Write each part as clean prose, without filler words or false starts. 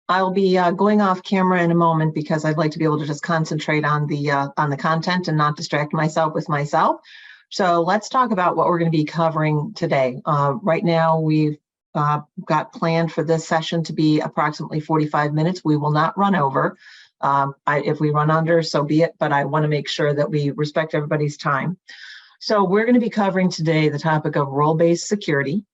I'll be going off camera in a moment because I'd like to be able to just concentrate on the content and not distract myself with myself. So let's talk about what we're going to be covering today. Right now, we've got planned for this session to be approximately 45 minutes. We will not run over. If we run under, so be it, but I want to make sure that we respect everybody's time. So we're going to be covering today the topic of role-based security.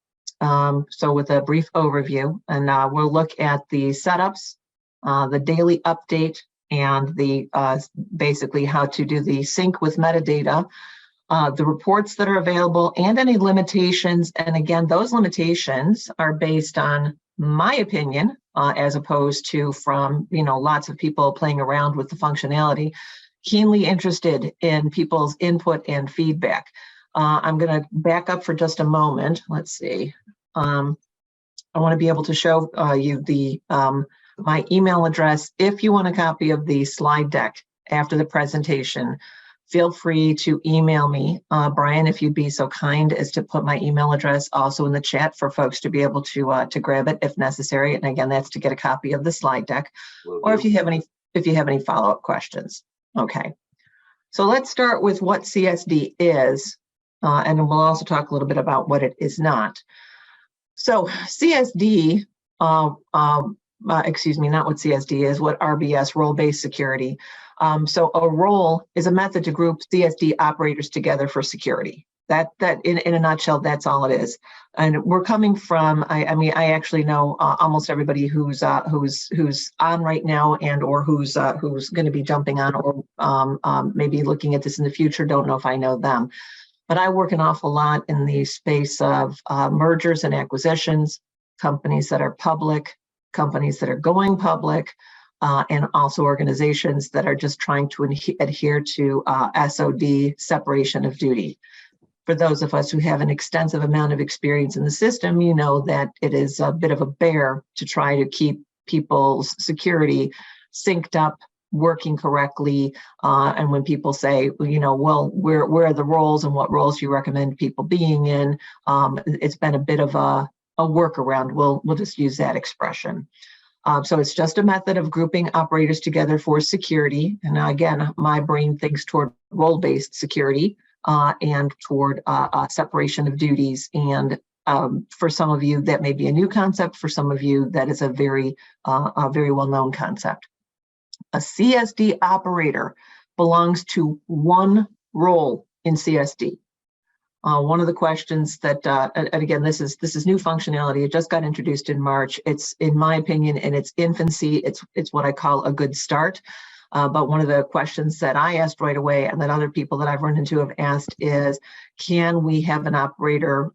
So with a brief overview, and we'll look at the setups, the daily update, and the basically how to do the sync with metadata, the reports that are available, and any limitations. And again, those limitations are based on my opinion, as opposed to from lots of people playing around with the functionality. Keenly interested in people's input and feedback. I'm going to back up for just a moment. Let's see. I want to be able to show you the my email address. If you want a copy of the slide deck after the presentation, feel free to email me. Brian, if you'd be so kind as to put my email address also in the chat for folks to be able to grab it if necessary. And again, that's to get a copy of the slide deck, or if you have any follow-up questions. Okay, so let's start with what CSD is. And we'll also talk a little bit about what it is not. So CSD, excuse me, not what CSD is, what RBS, role-based security. So a role is a method to group CSD operators together for security. That in a nutshell, that's all it is. And we're coming from, I actually know almost everybody who's on right now and or who's going to be jumping on or maybe looking at this in the future. Don't know if I know them. But I work an awful lot in the space of mergers and acquisitions, companies that are public, companies that are going public, and also organizations that are just trying to adhere to SOD, separation of duty. For those of us who have an extensive amount of experience in the system, you know that it is a bit of a bear to try to keep people's security synced up, working correctly, and when people say, well, where are the roles and what roles you recommend people being in, it's been a bit of a workaround. We'll just use that expression. So it's just a method of grouping operators together for security. And again, my brain thinks toward role-based security and toward separation of duties. And for some of you, that may be a new concept. For some of you, that is a very well-known concept. A CSD operator belongs to one role in CSD. One of the questions that, and again, this is new functionality. It just got introduced in March. It's, in my opinion, in its infancy. It's what I call a good start. But one of the questions that I asked right away, and that other people that I've run into have asked, is, can we have an operator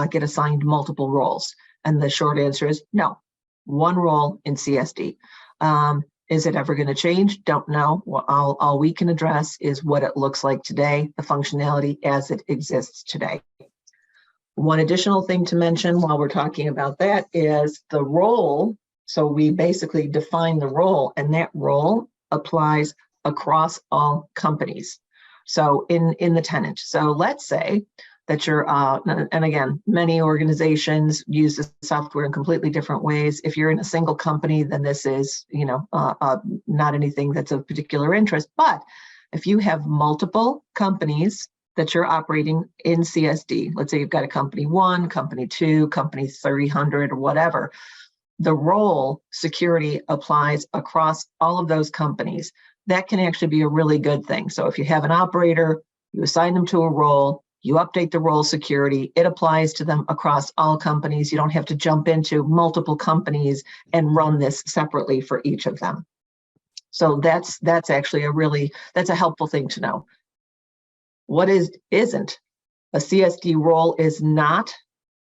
get assigned multiple roles? And the short answer is no. One role in CSD. Is it ever going to change? Don't know. Well, all we can address is what it looks like today, the functionality as it exists today. One additional thing to mention while we're talking about that is the role. So we basically define the role, and that role applies across all companies. So in the tenant. So let's say that you're, and again, many organizations use the software in completely different ways. If you're in a single company, then this is, not anything that's of particular interest. But if you have multiple companies that you're operating in CSD, let's say you've got a company 1, company 2, company 300, or whatever, the role security applies across all of those companies. That can actually be a really good thing. So if you have an operator, you assign them to a role, you update the role security, it applies to them across all companies. You don't have to jump into multiple companies and run this separately for each of them. So that's actually that's a helpful thing to know. What isn't? A CSD role is not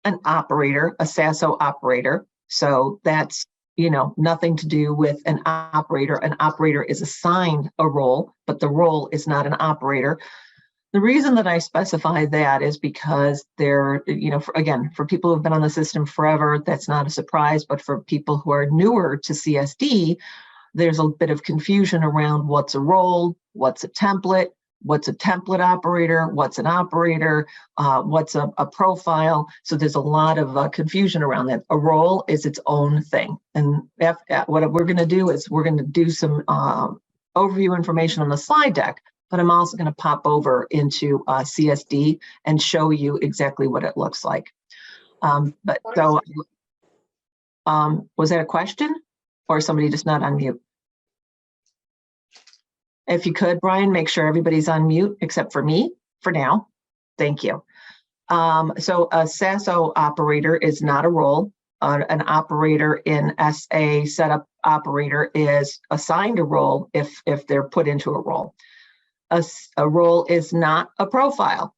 an operator, a SASO operator. So that's, nothing to do with an operator. An operator is assigned a role, but the role is not an operator. The reason that I specify that is because there, for people who've been on the system forever, that's not a surprise. But for people who are newer to CSD, there's a bit of confusion around what's a role, what's a template, what's a template operator, what's an operator, what's a profile. So there's a lot of confusion around that. A role is its own thing. And what we're going to do is we're going to do some overview information on the slide deck, but I'm also going to pop over into CSD and show you exactly what it looks like. Was that a question or somebody just not on mute? If you could, Brian, make sure everybody's on mute except for me for now. Thank you. So a SASO operator is not a role. An operator in SA setup operator is assigned a role if they're put into a role. A role is not a profile.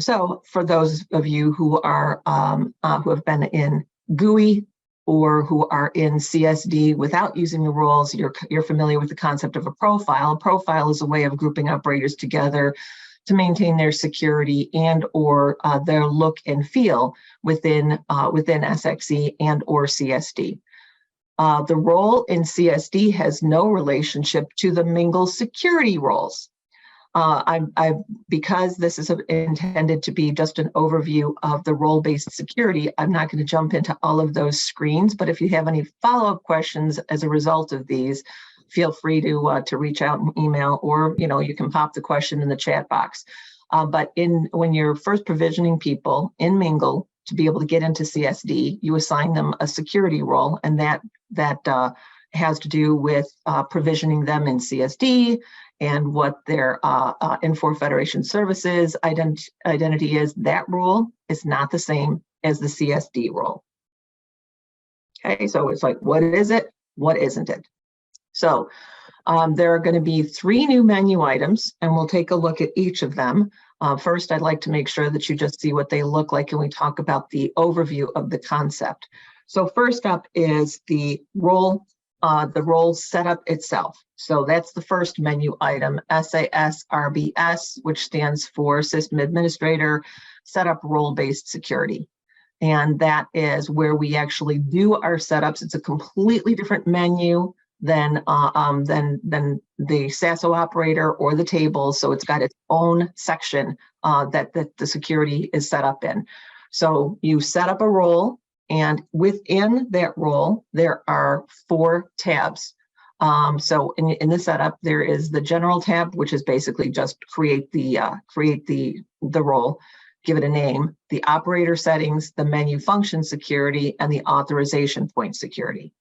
So for those of you who are who have been in GUI or who are in CSD without using the roles, you're familiar with the concept of a profile. A profile is a way of grouping operators together to maintain their security and or their look and feel within SXE and or CSD. The role in CSD has no relationship to the Mingle security roles. Because this is intended to be just an overview of the role-based security, I'm not going to jump into all of those screens, but if you have any follow-up questions as a result of these, feel free to reach out and email, or you can pop the question in the chat box. But when you're first provisioning people in Mingle to be able to get into CSD, you assign them a security role, and that has to do with provisioning them in CSD and what their Infor Federation Services identity is. That role is not the same as the CSD role. Okay, so it's like, what is it? What isn't it? So there are going to be 3 new menu items, and we'll take a look at each of them. First, I'd like to make sure that you just see what they look like, and we talk about the overview of the concept. So first up is the role setup itself. So that's the first menu item, SAS RBS, which stands for System Administrator Setup Role-Based Security. And that is where we actually do our setups. It's a completely different menu than the SASO operator or the tables. So it's got its own section that the security is set up in. So you set up a role, and within that role, there are 4 tabs. So in the setup, there is the general tab, which is basically just create the role, give it a name, the operator settings, the menu function security, and the authorization point security.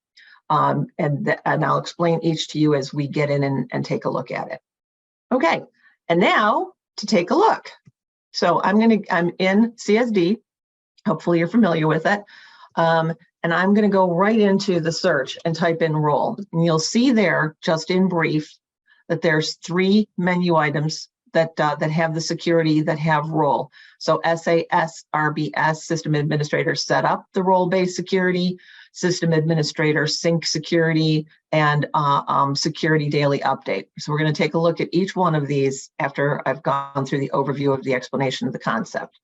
And I'll explain each to you as we get in and take a look at it. Okay, and now to take a look. So I'm in CSD. Hopefully you're familiar with it. And I'm going to go right into the search and type in role. And you'll see there, just in brief, that there's 3 menu items that have the security that have role. So SAS RBS, System Administrator Setup, the role-based security, System Administrator Sync Security, and Security Daily Update. So we're going to take a look at each one of these after I've gone through the overview of the explanation of the concept.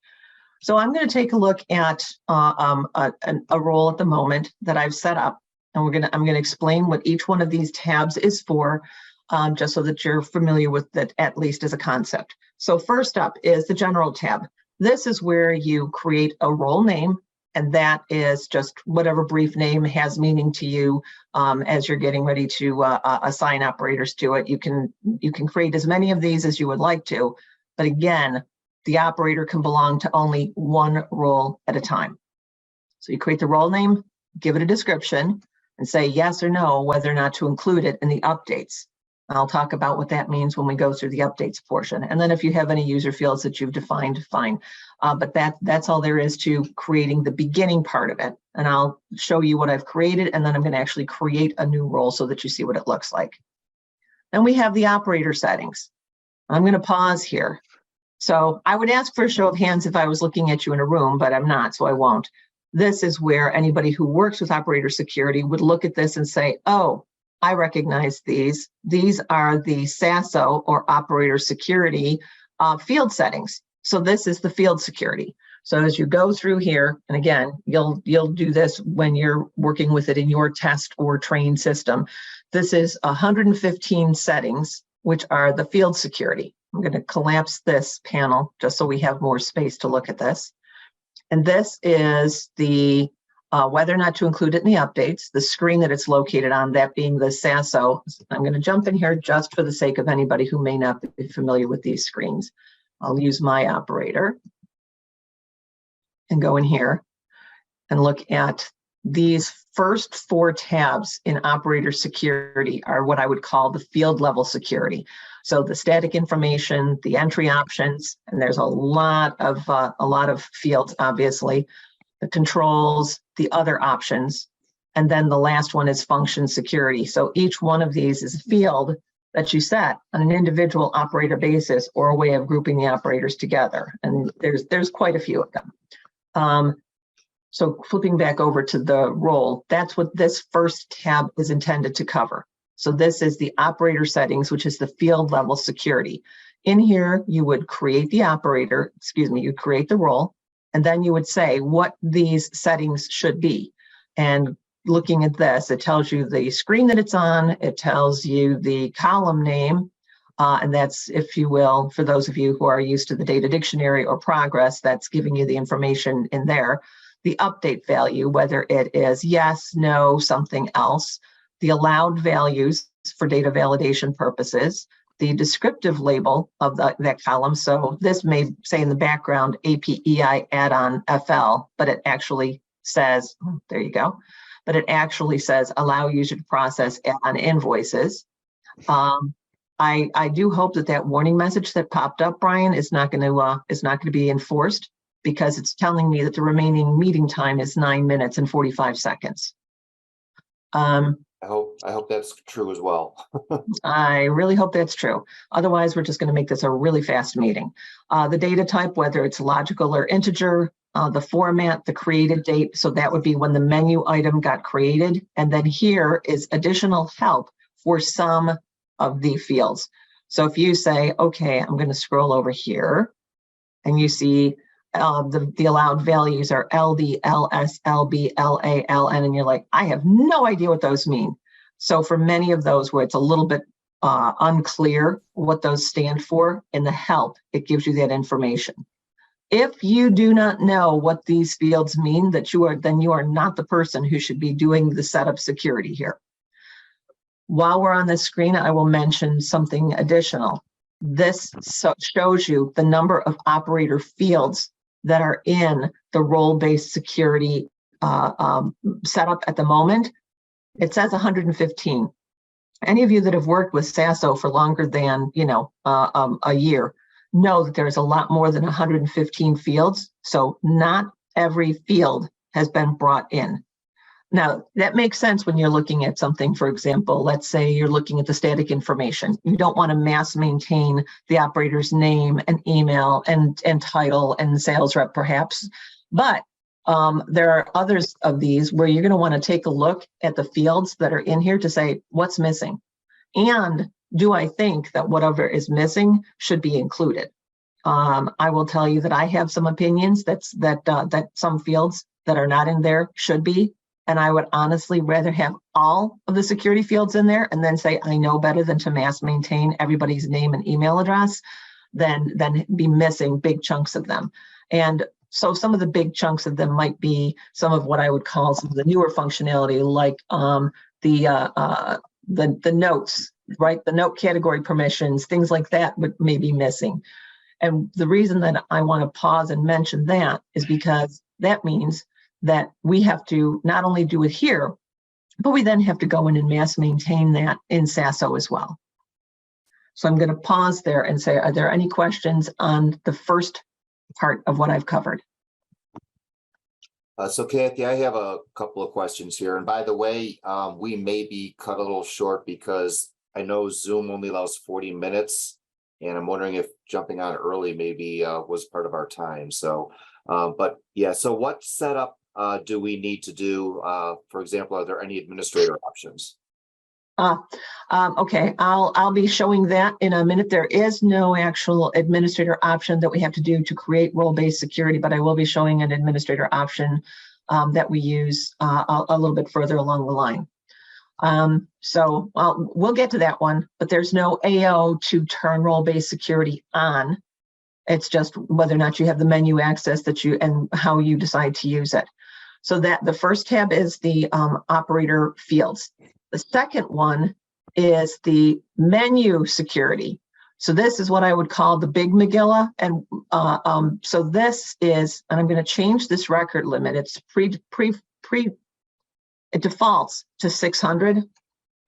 So I'm going to take a look at a role at the moment that I've set up, and I'm going to explain what each one of these tabs is for, just so that you're familiar with that at least as a concept. So first up is the General tab. This is where you create a role name, and that is just whatever brief name has meaning to you as you're getting ready to assign operators to it. You can create as many of these as you would like to, but again, the operator can belong to only 1 role at a time. So you create the role name, give it a description, and say yes or no whether or not to include it in the updates. I'll talk about what that means when we go through the updates portion. And then if you have any user fields that you've defined, fine. But that's all there is to creating the beginning part of it. And I'll show you what I've created, and then I'm going to actually create a new role so that you see what it looks like. Then we have the operator settings. I'm going to pause here. So I would ask for a show of hands if I was looking at you in a room, but I'm not, so I won't. This is where anybody who works with operator security would look at this and say, oh, I recognize these. These are the SASO or operator security field settings. So this is the field security. So as you go through here, and again, you'll do this when you're working with it in your test or train system. This is 115 settings, which are the field security. I'm going to collapse this panel just so we have more space to look at this. And this is the whether or not to include it in the updates, the screen that it's located on, that being the SASO. I'm going to jump in here just for the sake of anybody who may not be familiar with these screens. I'll use my operator and go in here and look at these first 4 tabs in operator security are what I would call the field level security. So the static information, the entry options, and there's a lot of fields, obviously, the controls, the other options, and then the last one is function security. So each one of these is a field that you set on an individual operator basis or a way of grouping the operators together. And there's quite a few of them. So flipping back over to the role, that's what this first tab is intended to cover. So this is the operator settings, which is the field level security. In here, you would create the operator, you create the role, and then you would say what these settings should be. And looking at this, it tells you the screen that it's on, it tells you the column name, and that's, if you will, for those of you who are used to the data dictionary or progress, that's giving you the information in there. The update value, whether it is yes, no, something else, the allowed values for data validation purposes, the descriptive label of that column. So this may say in the background APEI add-on FL, but it actually says, there you go, but it actually says allow user to process add-on invoices. I do hope that warning message that popped up, Brian, is not going to be enforced, because it's telling me that the remaining meeting time is 9 minutes and 45 seconds. I hope that's true as well. I really hope that's true. Otherwise, we're just going to make this a really fast meeting. The data type, whether it's logical or integer, the format, the created date. So that would be when the menu item got created. And then here is additional help for some of the fields. So if you say, okay, I'm going to scroll over here and you see the allowed values are LD, LS, LB, LA, LN, and you're like, I have no idea what those mean. So for many of those where it's a little bit unclear what those stand for, in the help, it gives you that information. If you do not know what these fields mean, then you are not the person who should be doing the setup security here. While we're on this screen, I will mention something additional. This shows you the number of operator fields that are in the role-based security setup at the moment. It says 115. Any of you that have worked with SASO for longer than a year know that there's a lot more than 115 fields. So not every field has been brought in. Now, that makes sense when you're looking at something, for example, let's say you're looking at the static information. You don't want to mass maintain the operator's name and email and title and sales rep, perhaps. But there are others of these where you're going to want to take a look at the fields that are in here to say, what's missing? And do I think that whatever is missing should be included? I will tell you that I have some opinions that some fields that are not in there should be. And I would honestly rather have all of the security fields in there and then say, I know better than to mass maintain everybody's name and email address than be missing big chunks of them. And so some of the big chunks of them might be some of what I would call some of the newer functionality, like the notes, right? The note category permissions, things like that may be missing. And the reason that I want to pause and mention that is because that means that we have to not only do it here, but we then have to go in and mass maintain that in SASO as well. So I'm going to pause there and say, are there any questions on the first part of what I've covered? So Kathy, I have a couple of questions here. And by the way, we may be cut a little short because I know Zoom only allows 40 minutes. And I'm wondering if jumping on early maybe was part of our time. So, but yeah, so what setup do we need to do? For example, are there any administrator options? Okay, I'll be showing that in a minute. There is no actual administrator option that we have to do to create role-based security, but I will be showing an administrator option that we use a little bit further along the line. So we'll get to that one, but there's no AO to turn role-based security on. It's just whether or not you have the menu access that you and how you decide to use it. So that the first tab is the operator fields. The second one is the menu security. So this is what I would call the big Megillah. And so this is, and I'm going to change this record limit. It's it defaults to 600.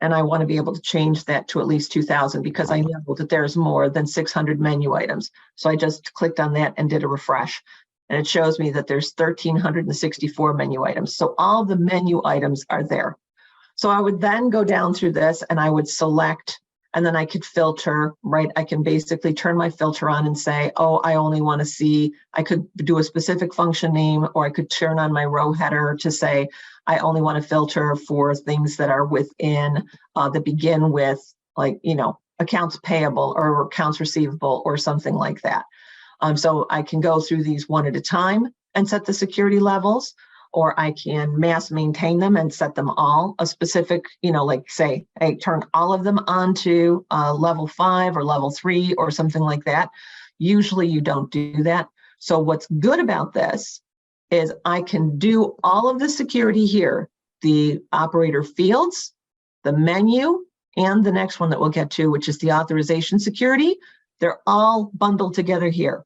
And I want to be able to change that to at least 2,000 because I know that there's more than 600 menu items. So I just clicked on that and did a refresh. And it shows me that there's 1,364 menu items. So all the menu items are there. So I would then go down through this and I would select, and then I could filter, right? I can basically turn my filter on and say, oh, I only want to see, I could do a specific function name, or I could turn on my row header to say, I only want to filter for things that are within that begin with, like, you know, accounts payable or accounts receivable or something like that. So I can go through these one at a time and set the security levels, or I can mass maintain them and set them all a specific, you know, like say, hey, turn all of them onto level 5 or level 3 or something like that. Usually you don't do that. So what's good about this is I can do all of the security here, the operator fields, the menu, and the next one that we'll get to, which is the authorization security. They're all bundled together here,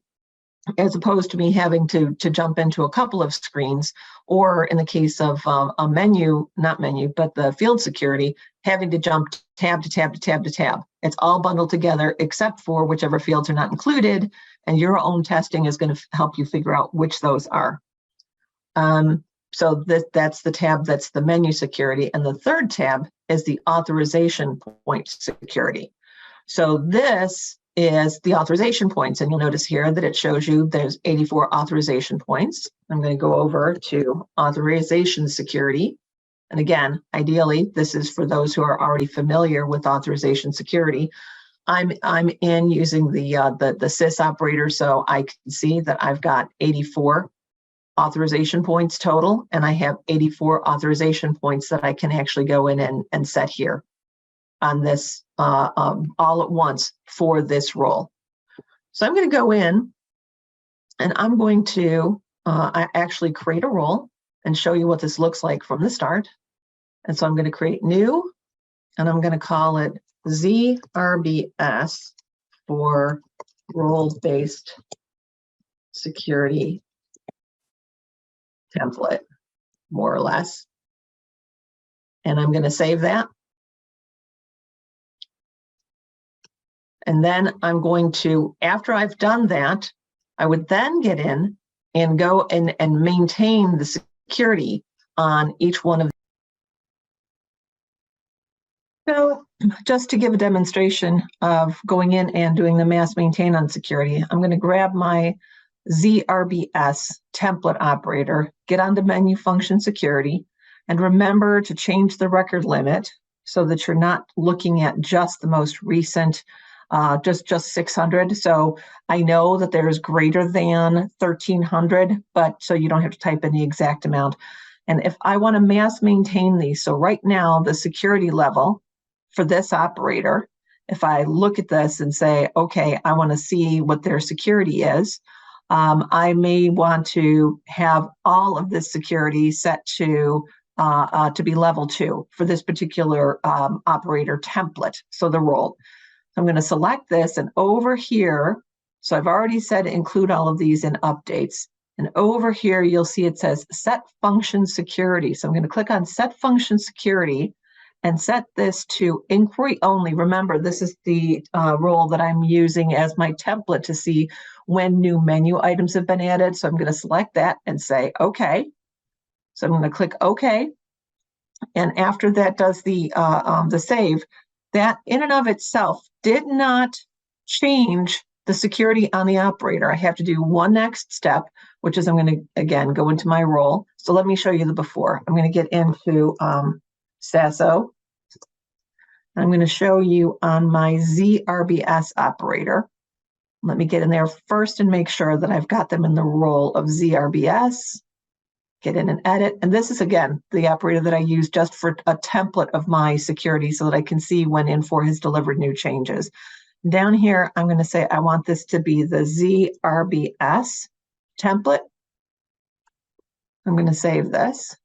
as opposed to me having to jump into a couple of screens, or in the case of a menu, not menu, but the field security, having to jump tab to tab to tab to tab. It's all bundled together except for whichever fields are not included, and your own testing is going to help you figure out which those are. So that's the tab that's the menu security, and the third tab is the authorization point security. So this is the authorization points, and you'll notice here that it shows you there's 84 authorization points. I'm going to go over to authorization security, and again, ideally, this is for those who are already familiar with authorization security. I'm in using the sys operator, so I can see that I've got 84 authorization points total, and I have 84 authorization points that I can actually go in and set here on this all at once for this role. So I'm going to go in and I'm going to actually create a role and show you what this looks like from the start. And so I'm going to create new, and I'm going to call it ZRBS for role-based security template, more or less. And I'm going to save that. And then I'm going to, after I've done that, I would then get in and go and maintain the security on each one of them. So just to give a demonstration of going in and doing the mass maintain on security, I'm going to grab my ZRBS template operator, get onto menu function security, and remember to change the record limit so that you're not looking at just the most recent, just 600. So I know that there's greater than 1,300, but so you don't have to type in the exact amount. And if I want to mass maintain these, so right now the security level for this operator, if I look at this and say, okay, I want to see what their security is, I may want to have all of this security set to be level 2 for this particular operator template, so the role. I'm going to select this, and over here, so I've already said include all of these in updates, and over here you'll see it says set function security. So I'm going to click on set function security and set this to inquiry only. Remember, this is the role that I'm using as my template to see when new menu items have been added. So I'm going to select that and say okay. So I'm going to click OK, and after that does the save, that in and of itself did not change the security on the operator. I have to do one next step, which is I'm going to again go into my role. So let me show you the before. I'm going to get into SASO. I'm going to show you on my ZRBS operator. Let me get in there first and make sure that I've got them in the role of ZRBS. get in and edit. And this is, again, the operator that I use just for a template of my security so that I can see when Infor has delivered new changes. Down here, I'm going to say I want this to be the ZRBS template. I'm going to save this.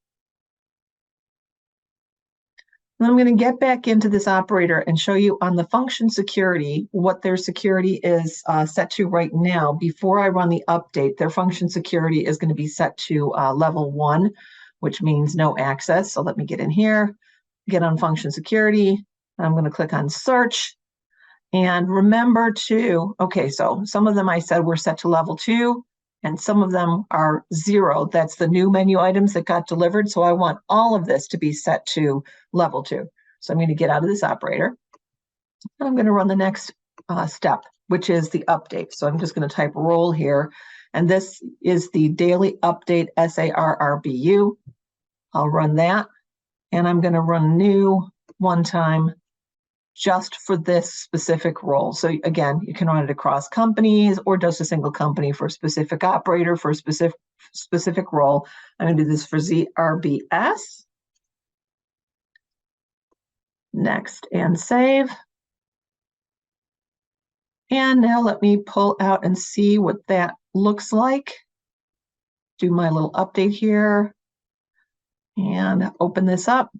And I'm going to get back into this operator and show you on the function security what their security is set to right now. Before I run the update, their function security is going to be set to level 1, which means no access. So let me get in here, get on function security. I'm going to click on search. And remember to, okay, so some of them I said were set to level 2. And some of them are 0. That's the new menu items that got delivered. So I want all of this to be set to level 2. So I'm going to get out of this operator. And I'm going to run the next step, which is the update. So I'm just going to type role here. And this is the daily update SARRBU. I'll run that. And I'm going to run new one time just for this specific role. So again, you can run it across companies or just a single company for a specific operator for a specific role. I'm going to do this for ZRBS. Next and save. And now let me pull out and see what that looks like. Do my little update here and open this up.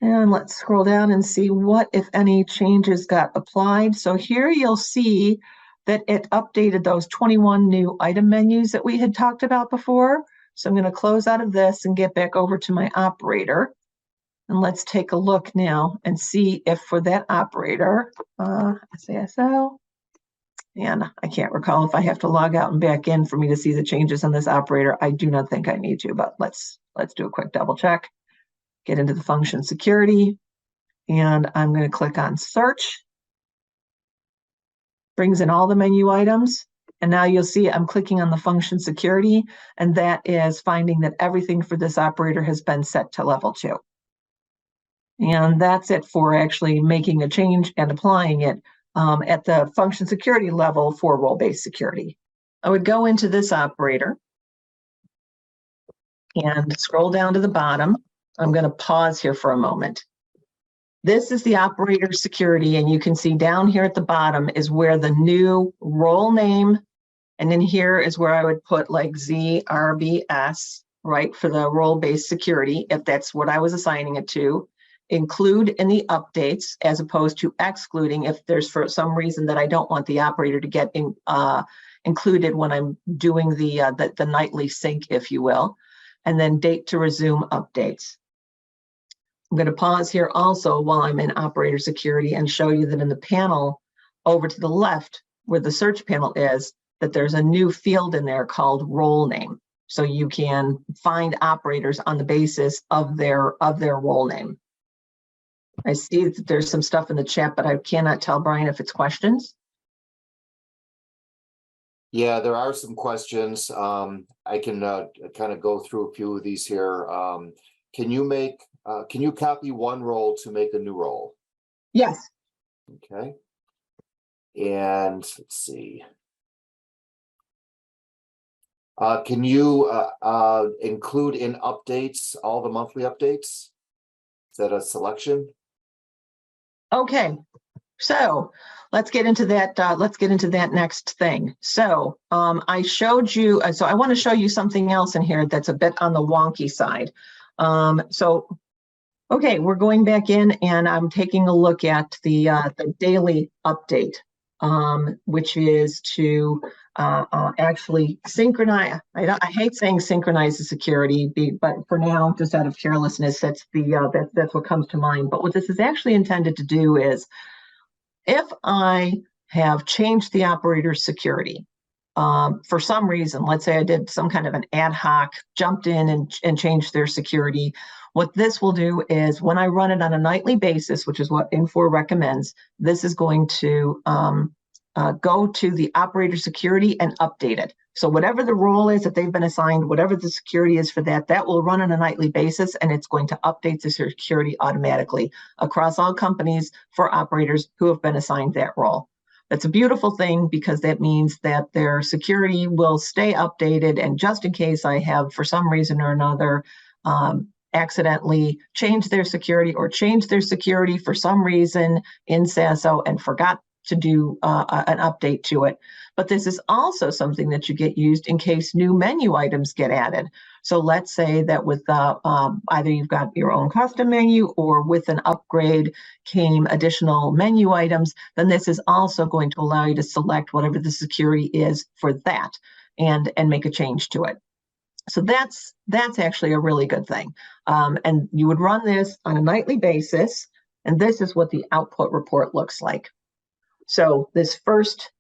And let's scroll down and see what, if any, changes got applied. So here you'll see that it updated those 21 new item menus that we had talked about before. So I'm going to close out of this and get back over to my operator. And let's take a look now and see if for that operator, SASO, and I can't recall if I have to log out and back in for me to see the changes on this operator. I do not think I need to, but let's do a quick double check. Get into the function security, and I'm going to click on search. Brings in all the menu items, and now you'll see I'm clicking on the function security, and that is finding that everything for this operator has been set to level 2. And that's it for actually making a change and applying it at the function security level for role-based security. I would go into this operator and scroll down to the bottom. I'm going to pause here for a moment. This is the operator security, and you can see down here at the bottom is where the new role name, and then here is where I would put like ZRBS, right, for the role-based security, if that's what I was assigning it to. Include in the updates as opposed to excluding if there's for some reason that I don't want the operator to get included when I'm doing the nightly sync, if you will, and then date to resume updates. I'm going to pause here also while I'm in operator security and show you that in the panel over to the left where the search panel is, that there's a new field in there called role name. So you can find operators on the basis of their role name. I see that there's some stuff in the chat, but I cannot tell, Brian, if it's questions. Yeah, there are some questions. I can kind of go through a few of these here. Can you copy one role to make a new role? Yes. Okay. And let's see. Can you include in updates all the monthly updates? Is that a selection? Okay, so let's get into that. Let's get into that next thing. So I showed you. So I want to show you something else in here that's a bit on the wonky side. Okay, we're going back in, and I'm taking a look at the daily update, which is to actually synchronize. I hate saying synchronize the security, but for now, just out of carelessness, that's what comes to mind. But what this is actually intended to do is, if I have changed the operator's security for some reason, let's say I did some kind of an ad hoc, jumped in and changed their security. What this will do is when I run it on a nightly basis, which is what Infor recommends, this is going to go to the operator security and update it. So whatever the role is that they've been assigned, whatever the security is for that, that will run on a nightly basis, and it's going to update the security automatically across all companies for operators who have been assigned that role. That's a beautiful thing because that means that their security will stay updated. And just in case I have, for some reason or another, accidentally changed their security or changed their security for some reason in SASO and forgot to do an update to it. But this is also something that you get used in case new menu items get added. So let's say that with either you've got your own custom menu or with an upgrade came additional menu items, then this is also going to allow you to select whatever the security is for that and make a change to it. So that's actually a really good thing. And you would run this on a nightly basis, and this is what the output report looks like. So this first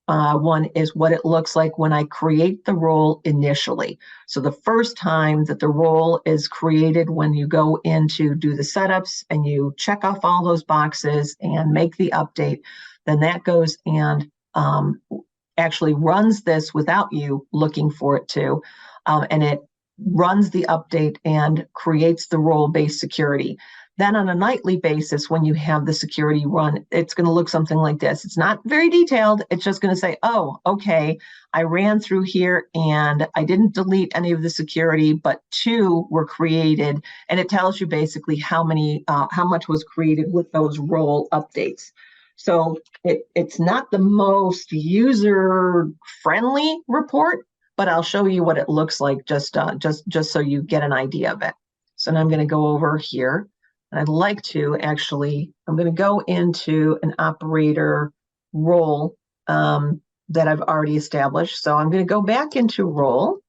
one is what it looks like when I create the role initially. So the first time that the role is created, when you go in to do the setups and you check off all those boxes and make the update, then that goes and actually runs this without you looking for it to. And it runs the update and creates the role-based security. Then on a nightly basis, when you have the security run, it's going to look something like this. It's not very detailed. It's just going to say, oh, okay, I ran through here and I didn't delete any of the security, but 2 were created. And it tells you basically how much was created with those role updates. So it's not the most user-friendly report, but I'll show you what it looks like just so you get an idea of it. So now I'm going to go over here, and I'd like to actually, I'm going to go into an operator role that I've already established. So I'm going to go back into role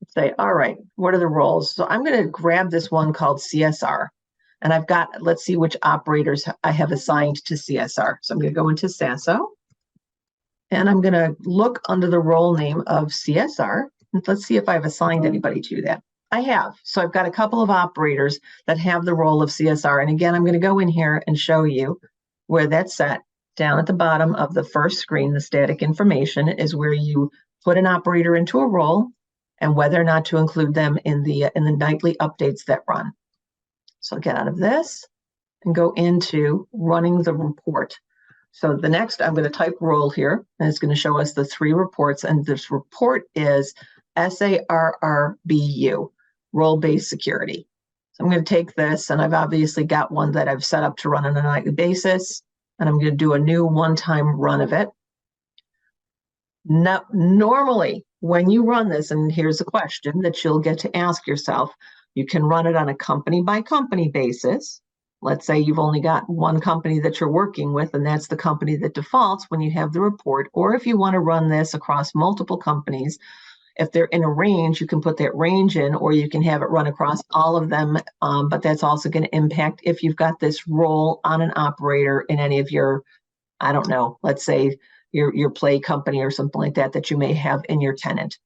and say, all right, what are the roles? So I'm going to grab this one called CSR, and I've got, let's see which operators I have assigned to CSR. So I'm going to go into SASO. And I'm going to look under the role name of CSR. Let's see if I've assigned anybody to that. I have. So I've got a couple of operators that have the role of CSR. And again, I'm going to go in here and show you where that's set. Down at the bottom of the first screen, the static information is where you put an operator into a role and whether or not to include them in the nightly updates that run. So I'll get out of this and go into running the report. So the next, I'm going to type role here, and it's going to show us the 3 reports. And this report is SARRBU, role-based security. So I'm going to take this, and I've obviously got one that I've set up to run on a nightly basis, and I'm going to do a new one-time run of it. Now, normally, when you run this, and here's a question that you'll get to ask yourself, you can run it on a company-by-company basis. Let's say you've only got one company that you're working with, and that's the company that defaults when you have the report. Or if you want to run this across multiple companies, if they're in a range, you can put that range in, or you can have it run across all of them. But that's also going to impact if you've got this role on an operator in any of your, I don't know, let's say your play company or something like that you may have in your tenant.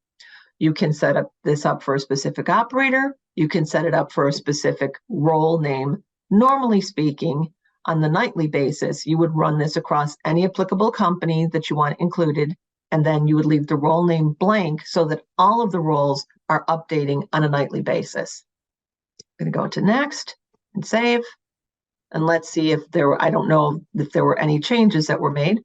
You can set this up for a specific operator. You can set it up for a specific role name. Normally speaking, on the nightly basis, you would run this across any applicable company that you want included, and then you would leave the role name blank so that all of the roles are updating on a nightly basis. I'm going to go to next and save, and let's see if there were, I don't know if there were any changes that were made.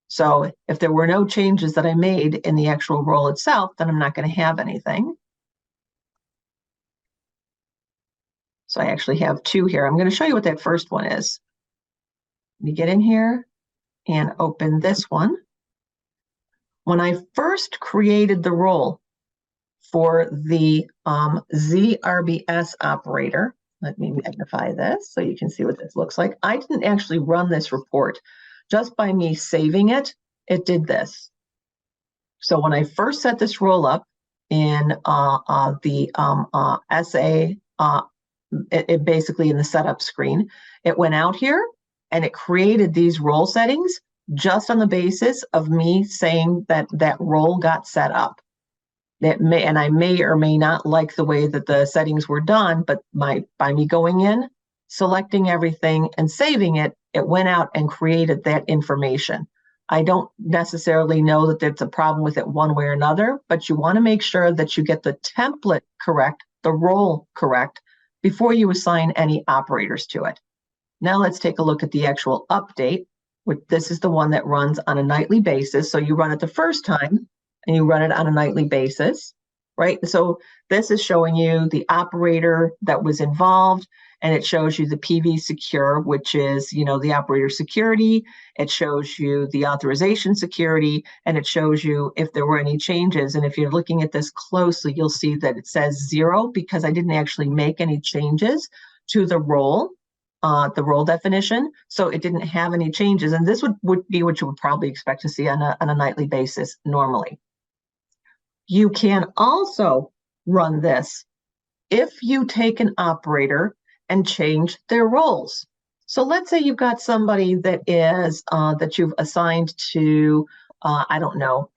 So if there were no changes that I made in the actual role itself, then I'm not going to have anything. So I actually have 2 here. I'm going to show you what that first one is. Let me get in here and open this one. When I first created the role for the ZRBS operator, let me magnify this so you can see what this looks like. I didn't actually run this report. Just by me saving it, it did this. So when I first set this role up in the SA, it basically in the setup screen, it went out here and it created these role settings just on the basis of me saying that that role got set up. And I may or may not like the way that the settings were done, but by me going in, selecting everything and saving it, it went out and created that information. I don't necessarily know that there's a problem with it one way or another, but you want to make sure that you get the template correct, the role correct, before you assign any operators to it. Now let's take a look at the actual update. This is the one that runs on a nightly basis. So you run it the first time and you run it on a nightly basis, right? So this is showing you the operator that was involved, and it shows you the PV secure, which is, the operator security. It shows you the authorization security, and it shows you if there were any changes. And if you're looking at this closely, you'll see that it says 0 because I didn't actually make any changes to the role definition. So it didn't have any changes. And this would be what you would probably expect to see on a nightly basis normally. You can also run this if you take an operator and change their roles. So let's say you've got somebody that is that you've assigned to, I don't know,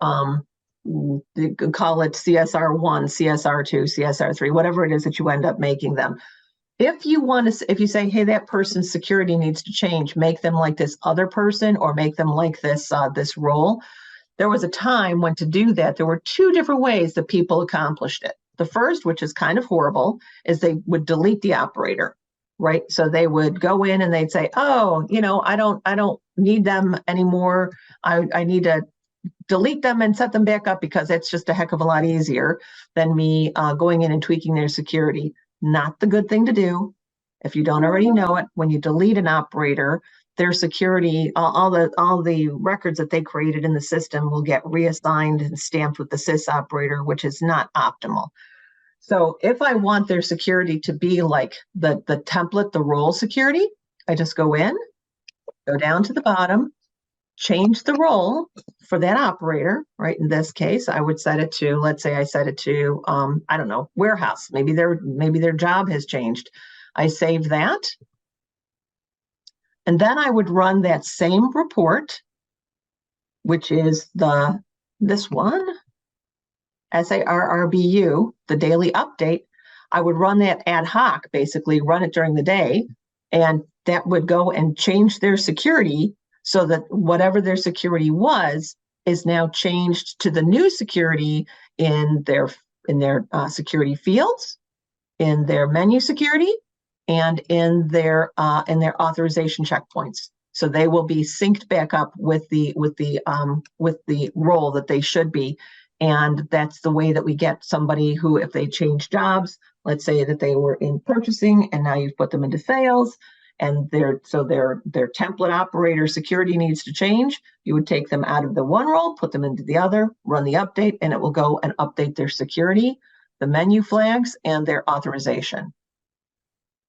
you could call it CSR1, CSR2, CSR3, whatever it is that you end up making them. If you say, hey, that person's security needs to change, make them like this other person or make them like this role. There was a time when to do that, there were 2 different ways that people accomplished it. The first, which is kind of horrible, is they would delete the operator, right? So they would go in and they'd say, oh, I don't need them anymore. I need to delete them and set them back up because it's just a heck of a lot easier than me going in and tweaking their security. Not the good thing to do. If you don't already know it, when you delete an operator, their security, all the records that they created in the system will get reassigned and stamped with the sys operator, which is not optimal. So if I want their security to be like the template, the role security, I just go in, go down to the bottom, change the role for that operator, right? In this case, I would set it to, let's say I set it to, I don't know, warehouse. Maybe their job has changed. I save that. And then I would run that same report, which is this one, SARRBU, the daily update. I would run that ad hoc, basically run it during the day, and that would go and change their security so that whatever their security was is now changed to the new security in their security fields, in their menu security, and in their authorization checkpoints. So they will be synced back up with the role that they should be. And that's the way that we get somebody who, if they change jobs, let's say that they were in purchasing and now you've put them into sales, and their template operator security needs to change, you would take them out of the one role, put them into the other, run the update, and it will go and update their security, the menu flags, and their authorization.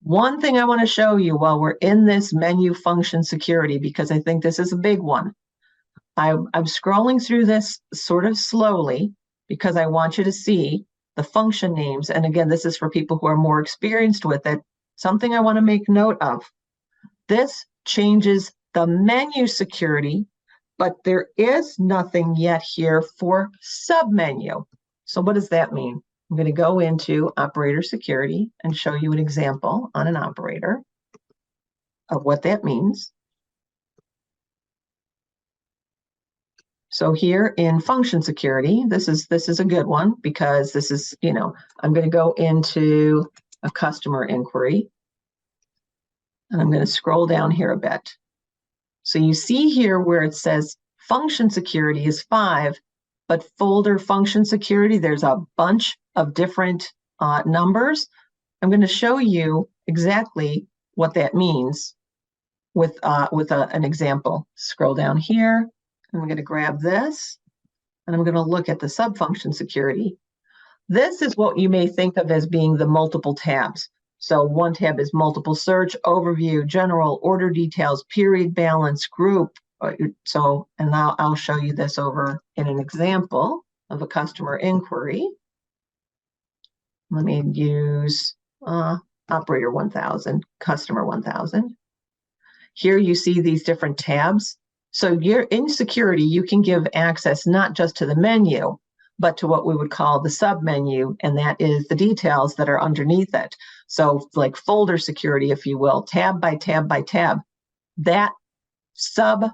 One thing I want to show you while we're in this menu function security, because I think this is a big one. I'm scrolling through this sort of slowly because I want you to see the function names. And again, this is for people who are more experienced with it. Something I want to make note of. This changes the menu security, but there is nothing yet here for submenu. So what does that mean? I'm going to go into operator security and show you an example on an operator of what that means. So here in function security, this is a good one because this is, I'm going to go into a customer inquiry and I'm going to scroll down here a bit. So you see here where it says function security is 5, but folder function security, there's a bunch of different numbers. I'm going to show you exactly what that means with an example. Scroll down here. I'm going to grab this and I'm going to look at the subfunction security. This is what you may think of as being the multiple tabs. So one tab is multiple search, overview, general, order details, period balance, group. So, and now I'll show you this over in an example of a customer inquiry. Let me use operator 1000, customer 1000. Here you see these different tabs. So you're in security, you can give access not just to the menu, but to what we would call the submenu, and that is the details that are underneath it. So like folder security, if you will, tab by tab by tab, that subfolder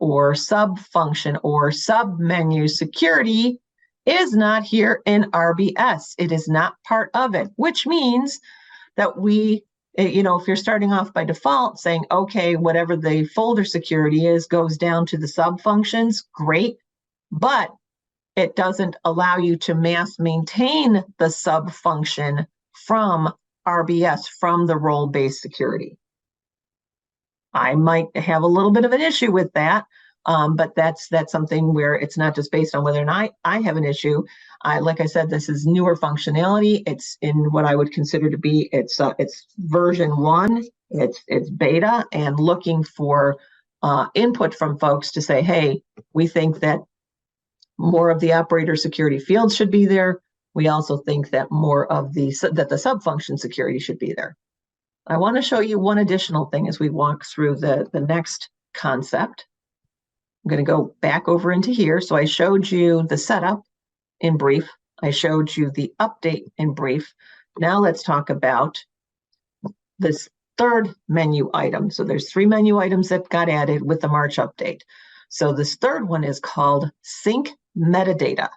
or subfunction or submenu security is not here in RBS. It is not part of it, which means that we If you're starting off by default saying, okay, whatever the folder security is goes down to the sub functions, great, but it doesn't allow you to mass maintain the sub function from RBS, from the role-based security. I might have a little bit of an issue with that, but that's something where it's not just based on whether or not I have an issue. Like I said, this is newer functionality. It's in what I would consider to be it's version 1. It's beta, and looking for input from folks to say, hey, we think that more of the operator security fields should be there. We also think that more of the sub-function security should be there. I want to show you one additional thing as we walk through the next concept. I'm going to go back over into here. So I showed you the setup in brief. I showed you the update in brief. Now let's talk about this third menu item. So there's 3 menu items that got added with the March update. So this third one is called sync metadata.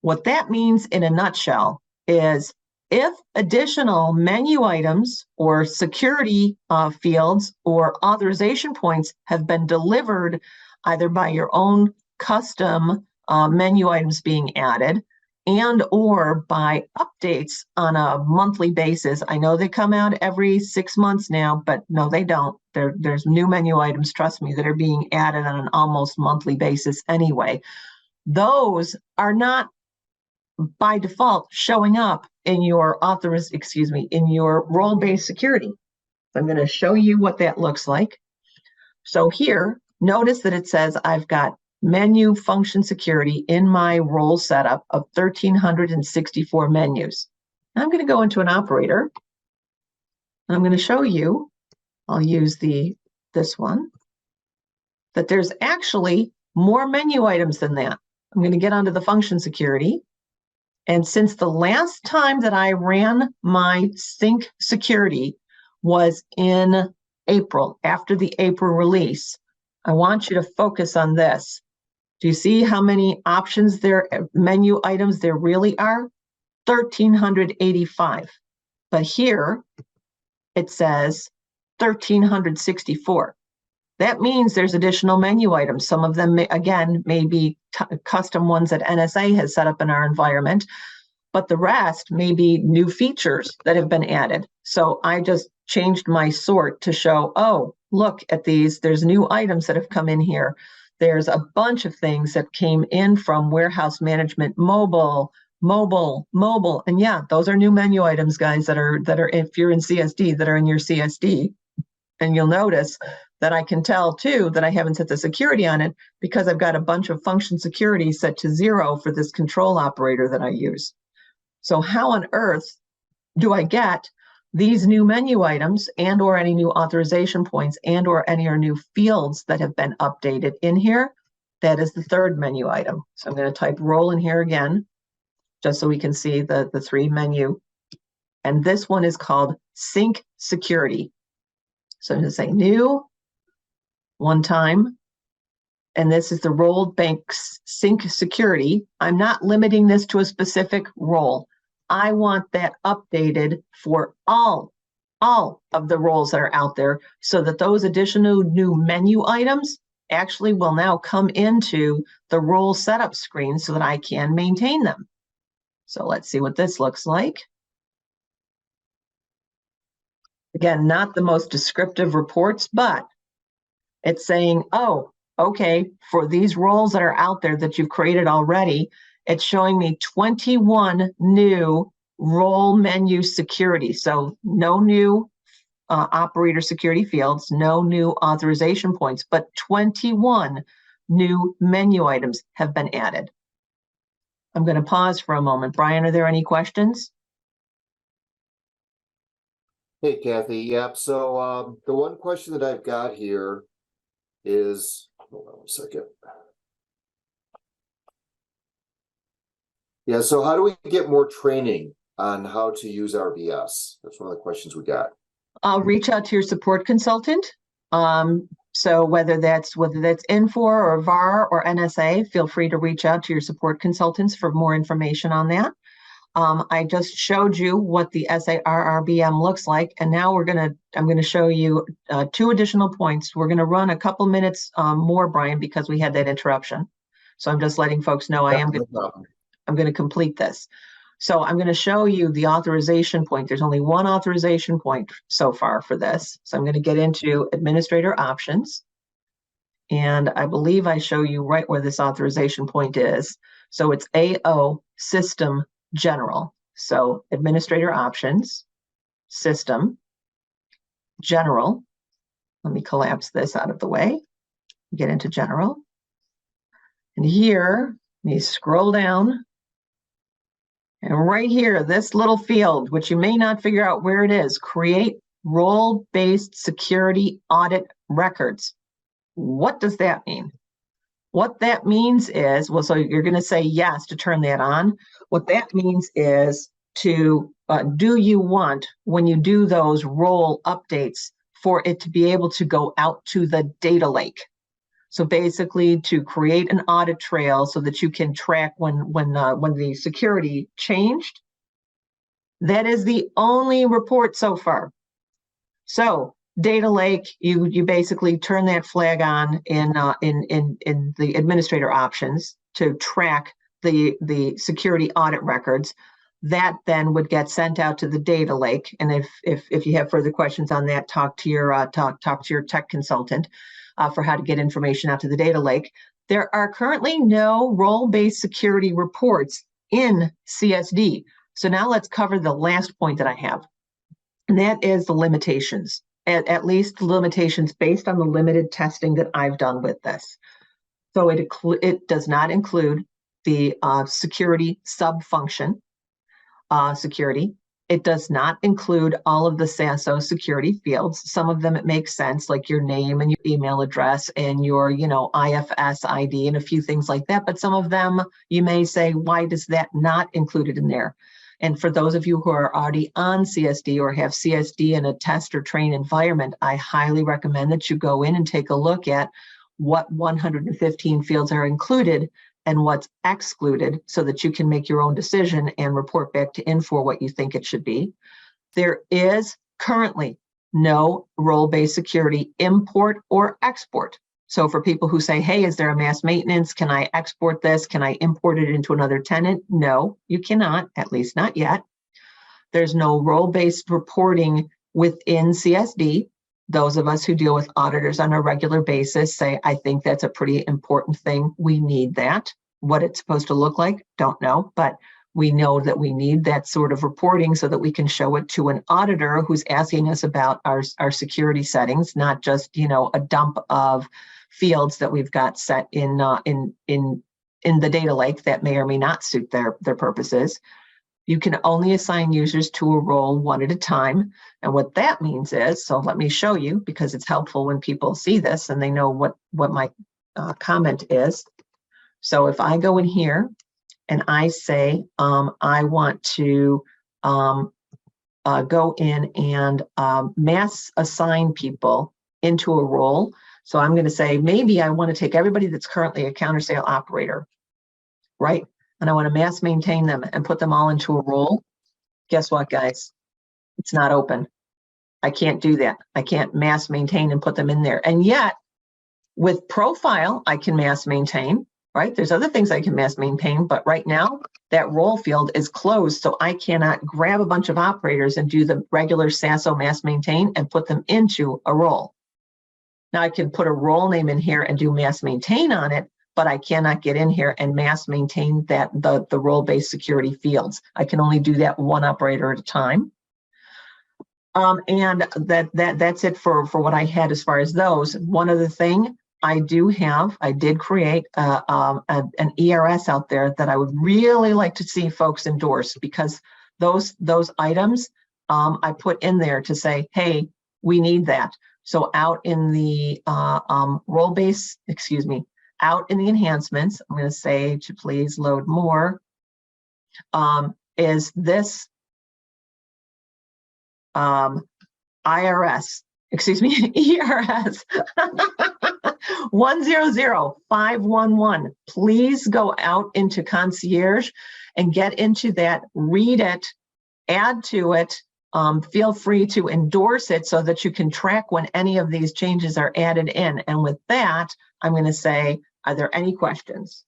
What that means in a nutshell is if additional menu items or security fields or authorization points have been delivered either by your own custom menu items being added and or by updates on a monthly basis. I know they come out every 6 months now, but no, they don't. There's new menu items, trust me, that are being added on an almost monthly basis anyway. Those are not by default showing up in your in your role-based security. So I'm going to show you what that looks like. So here, notice that it says I've got menu function security in my role setup of 1,364 menus. Now I'm going to go into an operator. I'm going to show you, I'll use this one, that there's actually more menu items than that. I'm going to get onto the function security. And since the last time that I ran my sync security was in April, after the April release, I want you to focus on this. Do you see how many options menu items there really are? 1,385. But here it says 1,364. That means there's additional menu items. Some of them, may be custom ones that NSA has set up in our environment, but the rest may be new features that have been added. So I just changed my sort to show, oh, look at these. There's new items that have come in here. There's a bunch of things that came in from warehouse management, mobile. And yeah, those are new menu items, guys, that are if you're in CSD, that are in your CSD. And you'll notice that I can tell too that I haven't set the security on it because I've got a bunch of function security set to 0 for this control operator that I use. So how on earth do I get these new menu items and or any new authorization points and or any new fields that have been updated in here? That is the third menu item. So I'm going to type role in here again, just so we can see the 3 menu. And this one is called sync security. So I'm going to say new, one time, and this is the role bank sync security. I'm not limiting this to a specific role. I want that updated for all of the roles that are out there so that those additional new menu items actually will now come into the role setup screen so that I can maintain them. So let's see what this looks like. Again, not the most descriptive reports, but it's saying, oh, okay, for these roles that are out there that you've created already, it's showing me 21 new role menu security. So no new operator security fields, no new authorization points, but 21 new menu items have been added. I'm going to pause for a moment. Brian, are there any questions? Hey, Kathy. Yep. So the one question that I've got here is, hold on a second. Yeah, so how do we get more training on how to use RBS? That's one of the questions we got. I'll reach out to your support consultant. So whether that's Infor or VAR or NSA, feel free to reach out to your support consultants for more information on that. I just showed you what the SARRBM looks like, and now I'm gonna show you 2 additional points. We're gonna run a couple minutes more, Brian, because we had that interruption. So I'm just letting folks know I'm gonna complete this. So I'm gonna show you the authorization point. There's only one authorization point so far for this. So I'm gonna get into administrator options. And I believe I show you right where this authorization point is. So it's AO system general. So administrator options, system, general. Let me collapse this out of the way, get into general. And here, let me scroll down. And right here, this little field, which you may not figure out where it is, create role-based security audit records. What does that mean? What that means is, well, so you're going to say yes to turn that on. What that means is to, do you want, when you do those role updates, for it to be able to go out to the data lake? So basically to create an audit trail so that you can track when the security changed. That is the only report so far. So data lake, you basically turn that flag on in the administrator options to track the security audit records. That then would get sent out to the data lake. And if you have further questions on that, talk to your tech consultant for how to get information out to the data lake. There are currently no role-based security reports in CSD. So now let's cover the last point that I have. And that is the limitations, at least the limitations based on the limited testing that I've done with this. So it does not include the security sub-function security. It does not include all of the SASO security fields. Some of them it makes sense, like your name and your email address and your, IFS ID and a few things like that. But some of them you may say, why does that not included in there? And for those of you who are already on CSD or have CSD in a test or train environment, I highly recommend that you go in and take a look at what 115 fields are included and what's excluded so that you can make your own decision and report back to Infor what you think it should be. There is currently no role-based security import or export. So for people who say, hey, is there a mass maintenance? Can I export this? Can I import it into another tenant? No, you cannot, at least not yet. There's no role-based reporting within CSD. Those of us who deal with auditors on a regular basis say, I think that's a pretty important thing. We need that. What it's supposed to look like, don't know, but we know that we need that sort of reporting so that we can show it to an auditor who's asking us about our security settings, not just, a dump of fields that we've got set in the data lake that may or may not suit their purposes. You can only assign users to a role one at a time. And what that means is, so let me show you, because it's helpful when people see this and they know what my comment is. So if I go in here and I say, I want to go in and mass assign people into a role. So I'm going to say, maybe I want to take everybody that's currently a counter sale operator, right? And I want to mass maintain them and put them all into a role. Guess what, guys? It's not open. I can't do that. I can't mass maintain and put them in there. And yet, with profile, I can mass maintain, right? There's other things I can mass maintain, but right now, that role field is closed, so I cannot grab a bunch of operators and do the regular SASO mass maintain and put them into a role. Now, I can put a role name in here and do mass maintain on it, but I cannot get in here and mass maintain the role-based security fields. I can only do that one operator at a time. And that's it for what I had as far as those. One other thing I did create an ERS out there that I would really like to see folks endorse, because those items I put in there to say, hey, we need that. So out in the out in the enhancements, I'm going to say to please load more, is this IRS excuse me, ERS 100511. Please go out into Concierge and get into that, read it, add to it. Feel free to endorse it so that you can track when any of these changes are added in. And with that, I'm going to say, are there any questions?